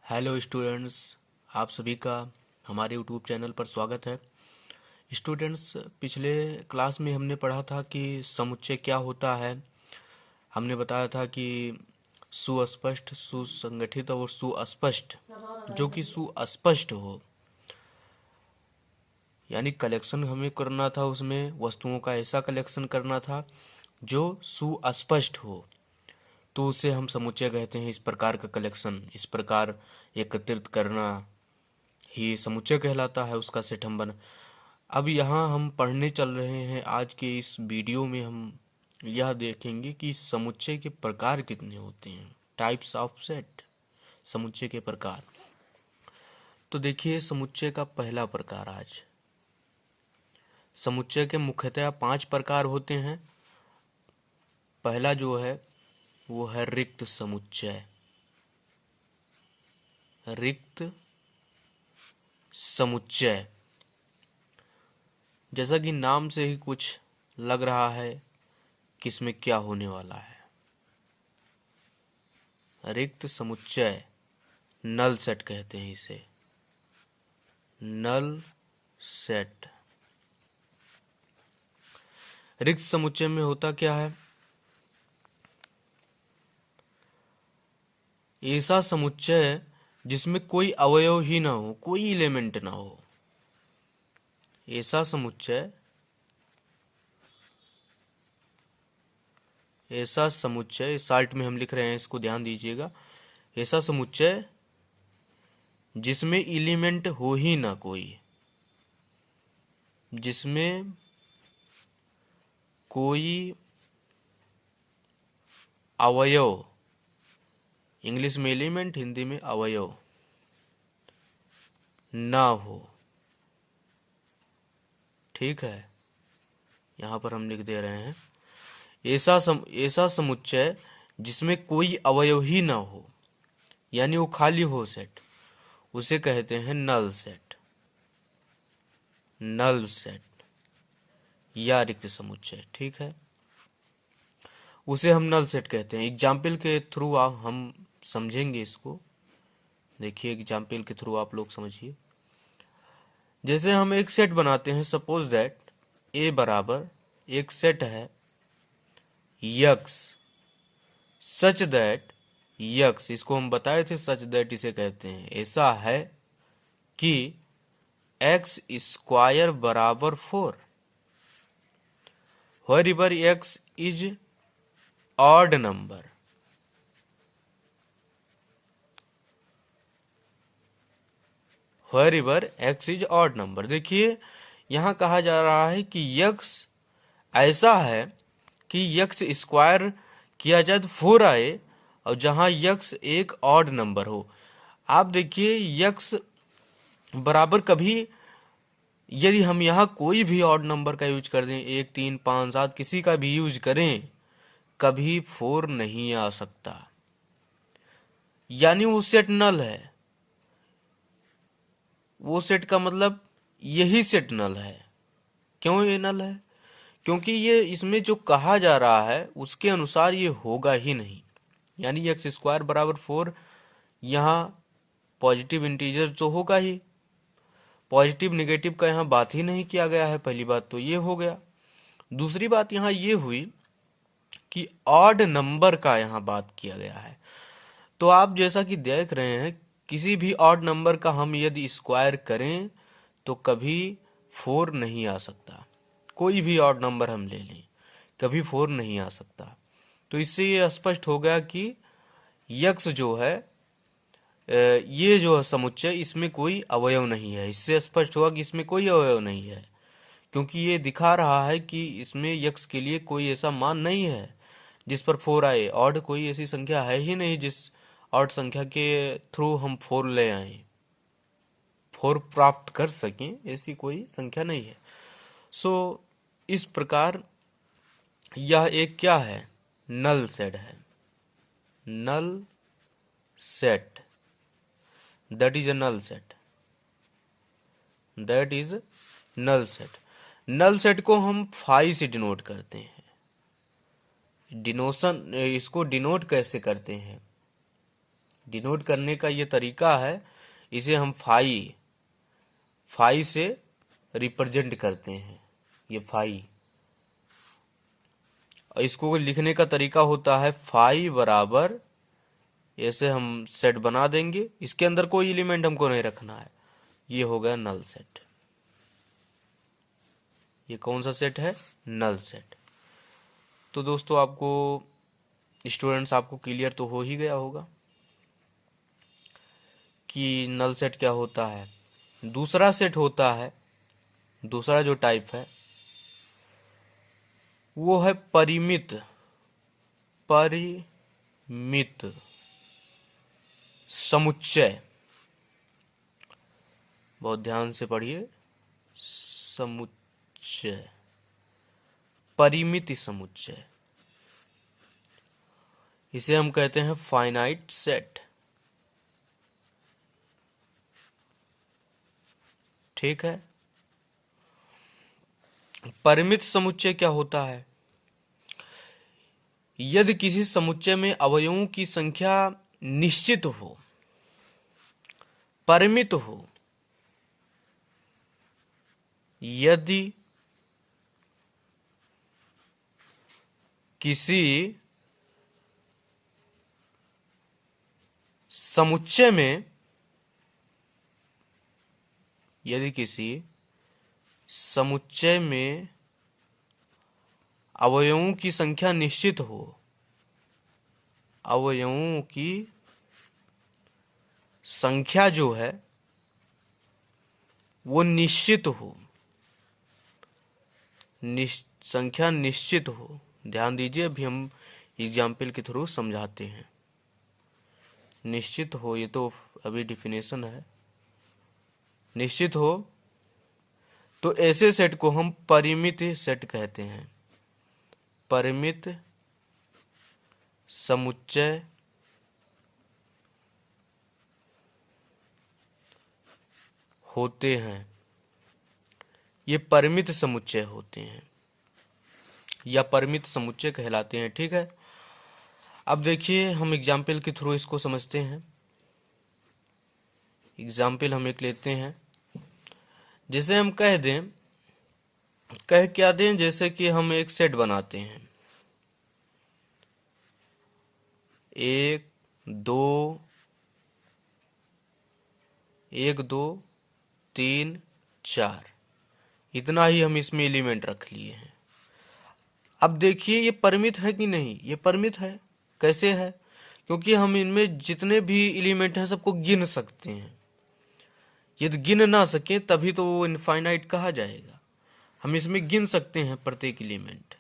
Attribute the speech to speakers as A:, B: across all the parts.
A: Hello students, आप सभी का हमारे यूट्यूब चैनल पर स्वागत है। स्टूडेंट्स, पिछले क्लास में हमने पढ़ा था कि समुच्चय क्या होता है। हमने बताया था कि सुस्पष्ट, सुसंगठित और सुअस्पष्ट। जो कि सुस्पष्ट हो यानी कलेक्शन हमें करना था, उसमें वस्तुओं का ऐसा कलेक्शन करना था जो सुस्पष्ट हो, तो उसे हम समुच्चय कहते हैं। इस प्रकार का कलेक्शन, इस प्रकार एकत्रित करना ही समुच्चय कहलाता है। उसका सेट हम बना। अब यहाँ हम पढ़ने चल रहे हैं। आज के इस वीडियो में हम यह देखेंगे कि समुच्चय के प्रकार कितने होते हैं, टाइप्स ऑफ सेट, समुच्चय के प्रकार। तो देखिए, समुच्चय का पहला प्रकार आज। समुच्चय के मुख्यतः 5 प्रकार होते हैं। पहला जो है वो है रिक्त समुच्चय। रिक्त समुच्चय, जैसा कि नाम से ही कुछ लग रहा है कि इसमें क्या होने वाला है। रिक्त समुच्चय, नल सेट कहते हैं इसे, नल सेट। रिक्त समुच्चय में होता क्या है? ऐसा समुच्चय जिसमें कोई अवयव ही ना हो, कोई एलिमेंट ना हो। ऐसा समुच्चय, ऐसा समुच्चय, शार्ट में हम लिख रहे हैं, इसको ध्यान दीजिएगा। ऐसा समुच्चय जिसमें एलिमेंट हो ही ना कोई, जिसमें कोई अवयव, इंग्लिश में एलिमेंट, हिंदी में अवयव ना हो। ठीक है, यहां पर हम लिख दे रहे हैं ऐसा समुच्चय जिसमें कोई अवयव ही ना हो, यानी वो खाली हो सेट, उसे कहते हैं नल सेट। नल सेट या रिक्त समुच्चय, ठीक है, उसे हम नल सेट कहते हैं। एग्जाम्पल के थ्रू हम समझेंगे इसको। देखिए, एग्जाम्पल के थ्रू आप लोग समझिए। जैसे हम एक सेट बनाते हैं, सपोज दैट ए बराबर एक सेट है यक्स, सच दैट यक्स, इसको हम बताए थे, सच दैट इसे कहते हैं, ऐसा है कि एक्स स्क्वायर बराबर 4, wherever x is odd number, wherever x is odd number। देखिए, यहां कहा जा रहा है कि यक्स ऐसा है कि यक्स स्क्वायर किया जाए तो 4 आए, और जहां यक्स एक ऑड नंबर हो। आप देखिए, यक्स बराबर कभी, यदि हम यहाँ कोई भी ऑड नंबर का यूज कर दें, 1, 3, 5, 7, किसी का भी यूज करें, कभी 4 नहीं आ सकता, यानी वो सेट नल है। वो सेट का मतलब यही सेट नल है। क्यों ये नल है? क्योंकि ये इसमें जो कहा जा रहा है उसके अनुसार ये होगा ही नहीं। यानी एक्स स्क्वायर बराबर 4, यहाँ पॉजिटिव इंटीजर तो होगा ही, पॉजिटिव निगेटिव का यहाँ बात ही नहीं किया गया है। पहली बात तो ये हो गया। दूसरी बात यहाँ ये हुई कि ऑड नंबर का यहाँ बात किया गया है। तो आप जैसा कि देख रहे हैं, किसी भी ऑड नंबर का हम यदि स्क्वायर करें तो कभी 4 नहीं आ सकता। कोई भी ऑड नंबर हम ले लें, कभी 4 नहीं आ सकता। तो इससे ये स्पष्ट हो गया कि यक्स जो है, ये जो समुच्चय, इसमें कोई अवयव नहीं है। इससे स्पष्ट हुआ कि इसमें कोई अवयव नहीं है, क्योंकि ये दिखा रहा है कि इसमें यक्स के लिए कोई ऐसा मान नहीं है जिस पर 4 आए। ऑड कोई ऐसी संख्या है ही नहीं जिस ऑड संख्या के थ्रू हम 4 ले आए, 4 प्राप्त कर सकें, ऐसी कोई संख्या नहीं है। सो इस प्रकार यह एक क्या है? नल सेट है। Null set, that is a null set, that is null set. Null set को हम फाई से डिनोट करते हैं। डिनोशन, इसको डिनोट कैसे करते हैं? डिनोट करने का ये तरीका है, इसे हम फाई से रिप्रेजेंट करते हैं, ये फाई। और इसको लिखने का तरीका होता है फाई बराबर, ऐसे हम सेट बना देंगे, इसके अंदर कोई एलिमेंट हमको नहीं रखना है, ये हो गया नल सेट। ये कौन सा सेट है? Null set. तो दोस्तों आपको, स्टूडेंट्स, आपको क्लियर तो हो ही गया होगा कि नल सेट क्या होता है। दूसरा सेट होता है, दूसरा जो टाइप है वो है परिमित समुच्चय। बहुत ध्यान से पढ़िए, समुच्चय, परिमित समुच्चय, इसे हम कहते हैं फाइनाइट सेट। ठीक है। परिमित समुच्चय क्या होता है? यदि किसी समुच्चय में अवयवों की संख्या निश्चित हो, परिमित हो, यदि किसी समुच्चय में, अवयवों की संख्या निश्चित हो, अवयवों की संख्या जो है वो निश्चित हो, संख्या निश्चित हो। ध्यान दीजिए, अभी हम एग्जाम्पल के थ्रू समझाते हैं। निश्चित हो, ये तो अभी डिफिनेशन है। निश्चित हो तो ऐसे सेट को हम परिमित सेट कहते हैं। परिमित समुच्चय होते हैं, ये परिमित समुच्चय होते हैं या परिमित समुच्चय कहलाते हैं। ठीक है। अब देखिए, हम एग्जाम्पल के थ्रू इसको समझते हैं। एग्जाम्पल हम एक लेते हैं, जैसे हम कह क्या दें, जैसे कि हम एक सेट बनाते हैं, 1 2 3 4, इतना ही हम इसमें एलिमेंट रख लिए हैं। अब देखिए ये परिमित है कि नहीं? ये परिमित है। कैसे है? क्योंकि हम इनमें जितने भी एलिमेंट हैं सबको गिन सकते हैं। यदि गिन ना सके तभी तो वो इनफाइनाइट कहा जाएगा। हम इसमें गिन सकते हैं प्रत्येक एलिमेंट,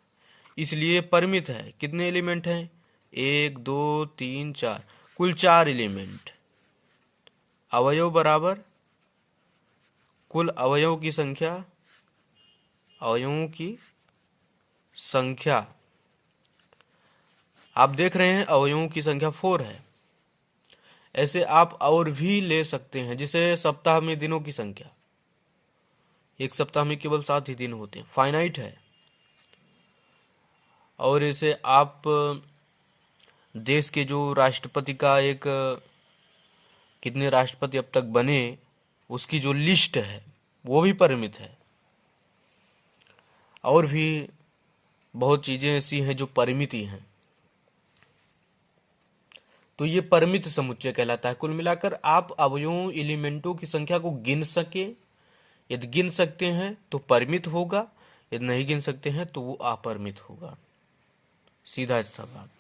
A: इसलिए परिमित है। कितने एलिमेंट हैं? 1 2 3 4, कुल 4 एलिमेंट। अवयव बराबर कुल अवयवों की संख्या, अवयवों की संख्या। आप देख रहे हैं अवयवों की संख्या 4 है। ऐसे आप और भी ले सकते हैं, जैसे सप्ताह में दिनों की संख्या, एक सप्ताह में केवल 7 ही दिन होते हैं, फाइनाइट है। और इसे आप देश के जो राष्ट्रपति का एक, कितने राष्ट्रपति अब तक बने, उसकी जो लिस्ट है वो भी परिमित है। और भी बहुत चीजें ऐसी हैं जो परिमित ही हैं। तो ये परिमित समुच्चय कहलाता है। कुल मिलाकर आप अवयवों, एलिमेंटों की संख्या को गिन सके। यदि गिन सकते हैं तो परिमित होगा, यदि नहीं गिन सकते हैं तो वो अपरिमित होगा। सीधा सा बात।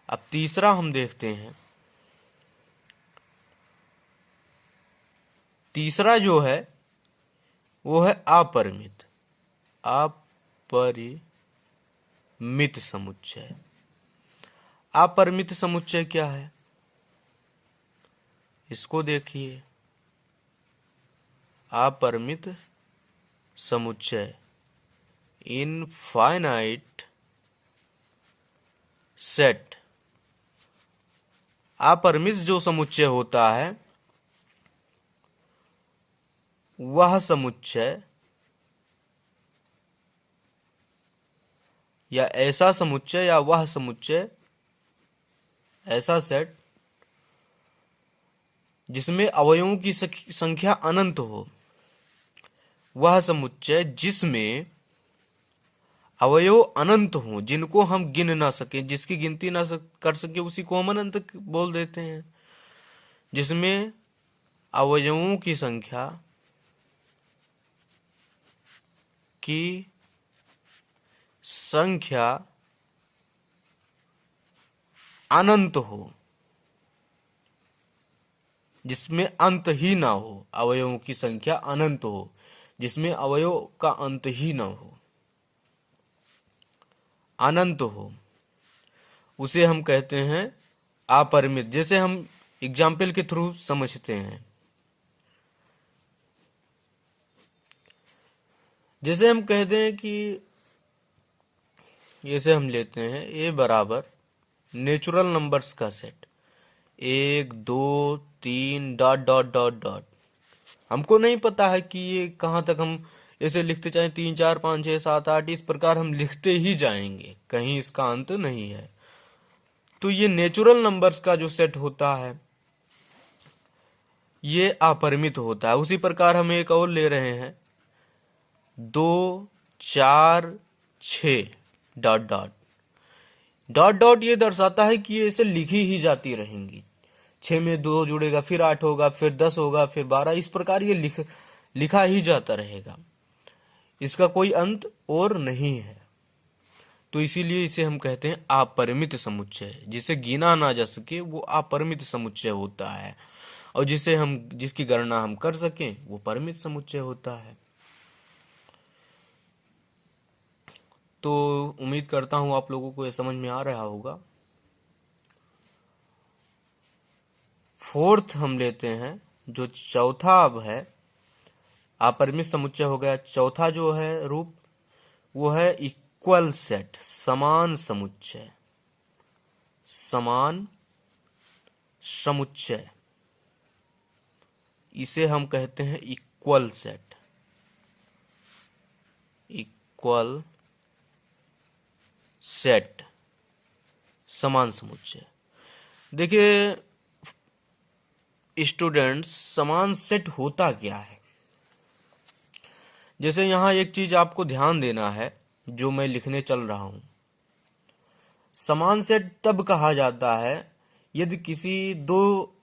A: अब तीसरा हम देखते हैं। तीसरा जो है वो है अपरिमित समुच्चय। अपरिमित समुच्चय क्या है? इसको देखिए, अपरिमित समुच्चय, इनफाइनाइट सेट। अपरिमित जो समुच्चय होता है वह समुच्चय या ऐसा समुच्चय या वह समुच्चय, ऐसा सेट जिसमें अवयवों की संख्या अनंत हो, वह समुच्चय जिसमें अवयव अनंत हो, जिनको हम गिन ना सके, जिसकी गिनती ना कर सके, उसी को हम अनंत बोल देते हैं। जिसमें अवयवों की संख्या अनंत हो, जिसमें अंत ही ना हो, अवयवों की संख्या अनंत हो, जिसमें अवयव का अंत ही ना हो, अनंत हो, उसे हम कहते हैं अपरिमित। जैसे हम एग्जाम्पल के थ्रू समझते हैं। जैसे हम कहते हैं कि जैसे हम लेते हैं ए बराबर नेचुरल नंबर्स का set, 1 2 3 dot dot dot dot. हमको नहीं पता है कि ये कहाँ तक हम ऐसे लिखते जाएं, 3 4 5 6 7 8, इस प्रकार हम लिखते ही जाएंगे, कहीं इसका अंत नहीं है। तो ये नेचुरल नंबर्स का जो सेट होता है ये अपरिमित होता है। उसी प्रकार हम एक और ले रहे हैं, 2 4 6 डॉट डॉट डॉट डॉट। ये दर्शाता है कि ये ऐसे लिखी ही जाती रहेंगी। 6 में 2 जुड़ेगा, फिर 8 होगा, फिर 10 होगा, फिर 12, इस प्रकार ये लिखा ही जाता रहेगा, इसका कोई अंत और नहीं है। तो इसीलिए इसे हम कहते हैं अपरिमित समुच्चय। जिसे गिना ना जा सके वो अपरिमित समुच्चय होता है, और जिसकी गणना हम कर सकें वो परिमित समुच्चय होता है। तो उम्मीद करता हूं आप लोगों को ये समझ में आ रहा होगा। फोर्थ हम लेते हैं, जो चौथा अब है, अपरिमित समुच्चय हो गया। चौथा जो है रूप वो है इक्वल सेट, समान समुच्चय। समान समुच्चय, इसे हम कहते हैं इक्वल सेट, इक्वल सेट, समान समुच्चय। देखिए स्टूडेंट्स, समान सेट होता क्या है? जैसे यहां एक चीज आपको ध्यान देना है जो मैं लिखने चल रहा हूं। समान सेट तब कहा जाता है यदि किसी दो,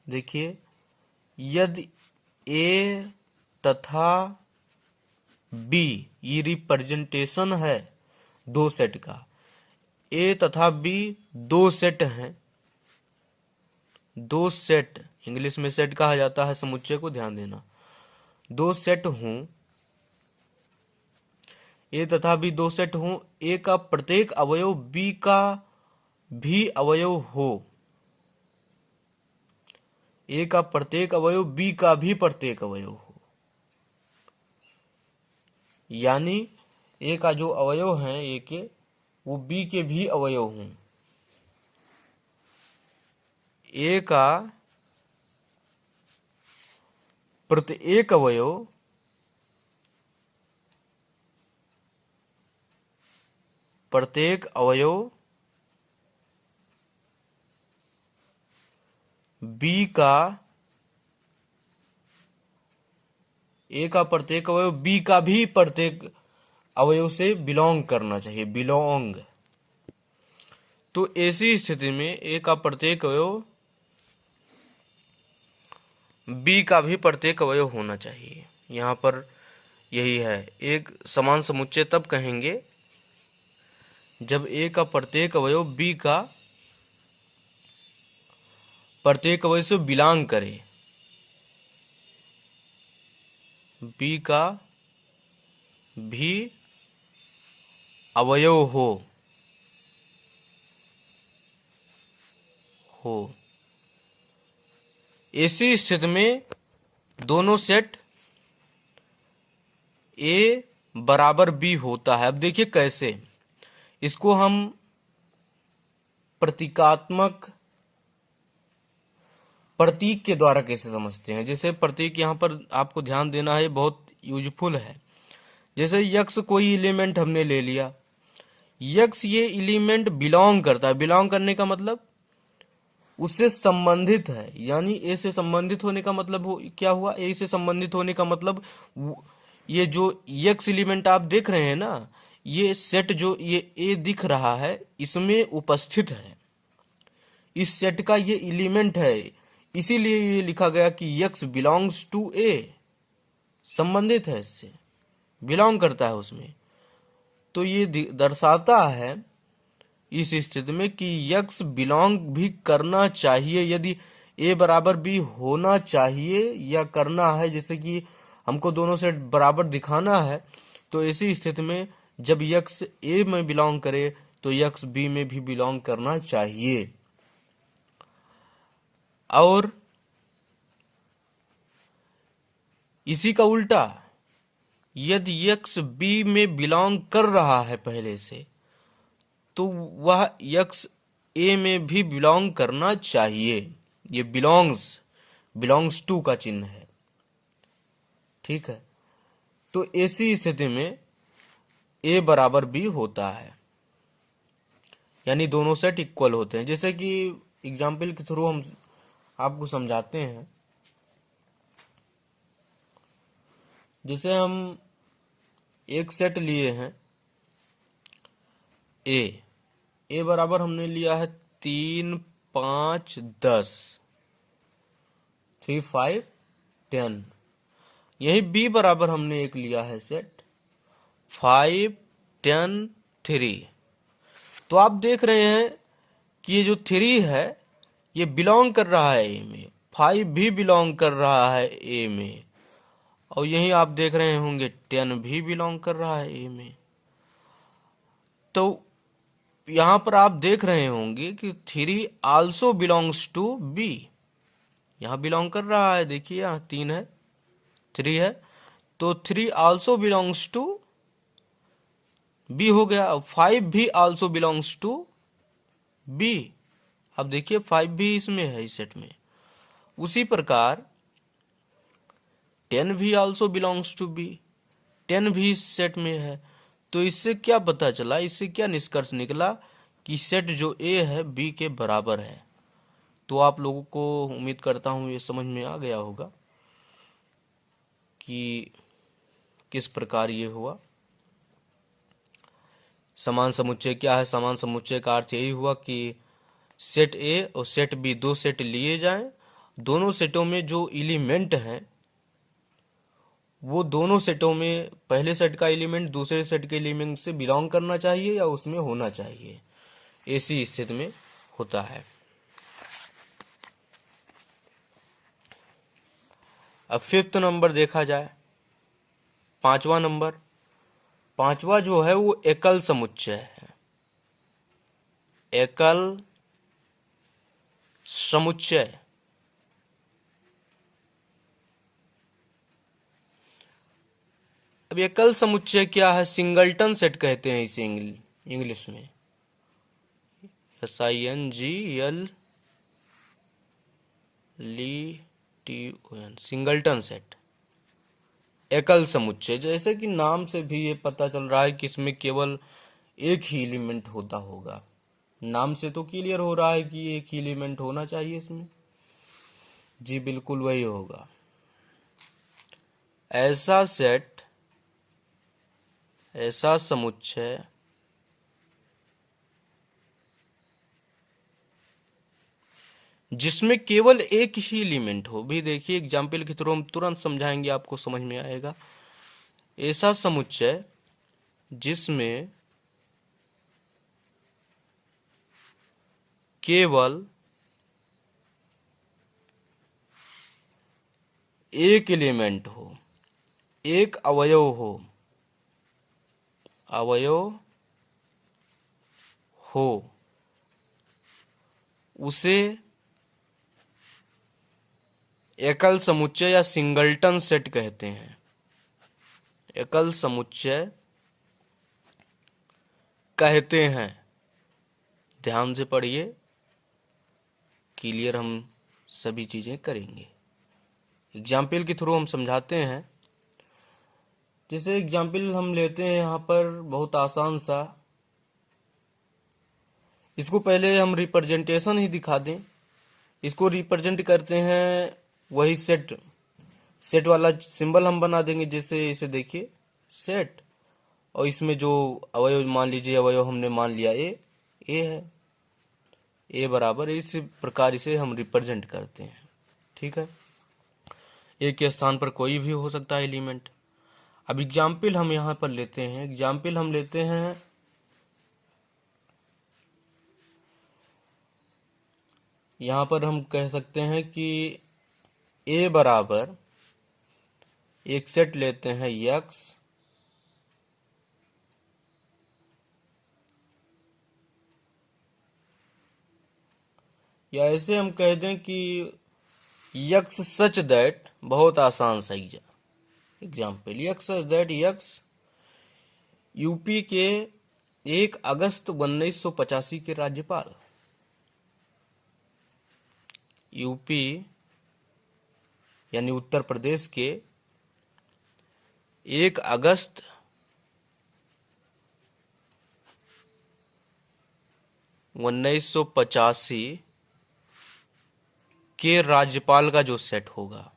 A: देखिए, यदि ए तथा बी, ये रिप्रेजेंटेशन है दो सेट का। ए तथा बी दो सेट हैं, दो सेट, इंग्लिश में सेट कहा जाता है समुच्चय को, ध्यान देना। दो सेट हों, ए तथा बी दो सेट हों, ए का प्रत्येक अवयव बी का भी अवयव हो, ए का प्रत्येक अवयव बी का भी प्रत्येक अवयव हो, यानी ए का जो अवयव हैं ए के, वो बी के भी अवयव हों। ए का प्रत्येक अवयव बी का, ए का प्रत्येक अवयव बी का भी प्रत्येक अवयव से बिलोंग करना चाहिए, बिलोंग। तो ऐसी स्थिति में ए का प्रत्येक अवयव बी का भी प्रत्येक अवयव होना चाहिए। यहां पर यही है, एक समान समुच्चय तब कहेंगे जब ए का प्रत्येक अवयव बी का प्रत्येक अवयव से बिलोंग करे, बी का भी अवयव हो ऐसी स्थिति में दोनों सेट ए बराबर बी होता है। अब देखिए कैसे इसको हम प्रतीकात्मक प्रतीक के द्वारा कैसे समझते हैं। जैसे प्रतीक यहाँ पर आपको ध्यान देना है, बहुत यूजफुल है। जैसे यक्स कोई एलिमेंट हमने ले लिया, यक्स ये एलिमेंट बिलोंग करता है। बिलोंग करने का मतलब उससे संबंधित है, यानी ए से संबंधित होने का मतलब क्या हुआ, ए से संबंधित होने का मतलब ये जो एक्स एलिमेंट आप देख रहे हैं ना, ये सेट जो ये ए दिख रहा है इसमें उपस्थित है, इस सेट का ये एलिमेंट है, इसीलिए ये लिखा गया कि एक्स बिलोंग्स टू ए, संबंधित है, इससे बिलोंग करता है उसमें। तो ये दर्शाता है इस स्थिति में कि यक्स बिलोंग भी करना चाहिए, यदि ए बराबर बी होना चाहिए या करना है, जैसे कि हमको दोनों सेट बराबर दिखाना है, तो ऐसी स्थिति में जब यक्स ए में बिलोंग करे तो यक्स बी में भी बिलोंग करना चाहिए। और इसी का उल्टा, यदि यक्स बी में बिलोंग कर रहा है पहले से, तो वह यक्स ए में भी बिलोंग करना चाहिए। ये बिलोंग्स टू का चिन्ह है, ठीक है। तो ऐसी स्थिति में ए बराबर बी होता है, यानी दोनों सेट इक्वल होते हैं। जैसे कि एग्जाम्पल के थ्रू हम आपको समझाते हैं। जैसे हम एक सेट लिए हैं ए बराबर हमने लिया है 3, 5, 10, 3, 5, 10। यही बी बराबर हमने एक लिया है सेट 5, 10, 3। तो आप देख रहे हैं कि ये जो 3 है ये बिलोंग कर रहा है ए में, 5 भी बिलोंग कर रहा है ए में, और यही आप देख रहे होंगे 10 भी बिलोंग कर रहा है ए में। तो यहां पर आप देख रहे होंगे कि 3 आल्सो बिलोंग्स टू बी, यहां बिलोंग कर रहा है, देखिए यहां 3 है, 3 है, तो 3 आल्सो बिलोंग्स टू बी हो गया। 5 भी आल्सो बिलोंग्स टू बी, अब देखिए 5 भी इसमें है, इस सेट में। उसी प्रकार 10 भी आल्सो बिलोंग्स टू बी, 10 भी इस सेट में है। तो इससे क्या पता चला, इससे क्या निष्कर्ष निकला कि सेट जो ए है बी के बराबर है। तो आप लोगों को उम्मीद करता हूं ये समझ में आ गया होगा कि किस प्रकार ये हुआ। समान समुच्चय क्या है? समान समुच्चय का अर्थ यही हुआ कि सेट ए और सेट बी दो सेट लिए जाएं, दोनों सेटों में जो एलिमेंट हैं वो दोनों सेटों में पहले सेट का एलिमेंट दूसरे सेट के एलिमेंट से बिलोंग करना चाहिए या उसमें होना चाहिए, ऐसी स्थिति में होता है। अब 5th नंबर देखा जाए, 5वां नंबर। 5वां जो है वो एकल समुच्चय है। एकल समुच्चय अब एकल समुच्चय क्या है? सिंगलटन सेट कहते हैं इसे इंग्लिश में, SINGLETON, सिंगलटन सेट, एकल समुच्चय। जैसे कि नाम से भी ये पता चल रहा है कि इसमें केवल एक ही एलिमेंट होता होगा। नाम से तो क्लियर हो रहा है कि एक ही एलिमेंट होना चाहिए इसमें, जी बिल्कुल वही होगा। ऐसा सेट, ऐसा समुच्चय जिसमें केवल एक ही एलिमेंट हो, भी देखिए एग्जाम्पल के थ्रू हम तुरंत समझाएंगे, आपको समझ में आएगा। ऐसा समुच्चय जिसमें केवल एक एलिमेंट हो, एक अवयव हो, उसे एकल समुच्चय या सिंगलटन सेट कहते हैं। एकल समुच्चय कहते हैं, ध्यान से पढ़िए, क्लियर हम सभी चीजें करेंगे। एग्जाम्पल के थ्रू हम समझाते हैं। जैसे एग्जाम्पल हम लेते हैं यहाँ पर बहुत आसान सा, इसको पहले हम रिप्रेजेंटेशन ही दिखा दें। इसको रिप्रेजेंट करते हैं वही सेट वाला सिंबल हम बना देंगे। जैसे इसे देखिए सेट, और इसमें जो अवयव मान लीजिए, अवयव हमने मान लिया ए है, ए बराबर, इस प्रकार इसे हम रिप्रेजेंट करते हैं। ठीक है, ए के स्थान पर कोई भी हो सकता है एलिमेंट। अब एग्जाम्पल हम यहाँ पर लेते हैं, एग्जाम्पल हम लेते हैं यहाँ पर हम कह सकते हैं कि ए बराबर एक सेट लेते हैं यक्स, या ऐसे हम कह दें कि यक्स सच दैट, बहुत आसान सही जा example, x such that x UP के 1 अगस्त 1985 के राज्यपाल। यूपी यानी उत्तर प्रदेश के 1 अगस्त 1985 के राज्यपाल का जो सेट होगा,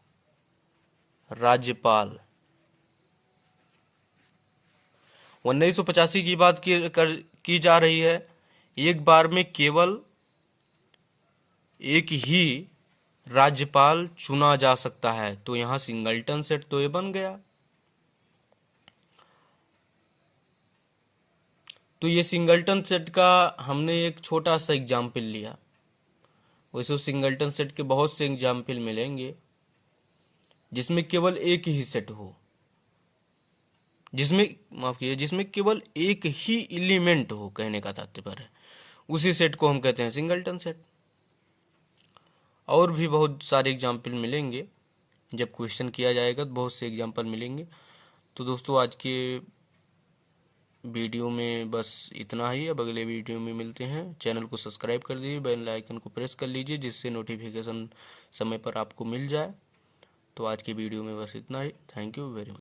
A: राज्यपाल 1985 की बात की जा रही है, एक बार में केवल एक ही राज्यपाल चुना जा सकता है, तो यहां सिंगलटन सेट तो ये बन गया। तो ये सिंगलटन सेट का हमने एक छोटा सा एग्जाम्पल लिया। वैसे सिंगलटन सेट के बहुत से एग्जाम्पल मिलेंगे जिसमें केवल एक ही सेट हो, जिसमें माफ कीजिए, जिसमें केवल एक ही एलिमेंट हो, कहने का तात्पर्य है, उसी सेट को हम कहते हैं सिंगलटन सेट। और भी बहुत सारे एग्जाम्पल मिलेंगे, जब क्वेश्चन किया जाएगा तो बहुत से एग्जाम्पल मिलेंगे। तो दोस्तों आज के वीडियो में बस इतना ही। अब अगले वीडियो में मिलते हैं। चैनल को सब्सक्राइब कर दीजिए, बेल आइकन को प्रेस कर लीजिए, जिससे नोटिफिकेशन समय पर आपको मिल जाए। तो आज की वीडियो में बस इतना ही। Thank you very much.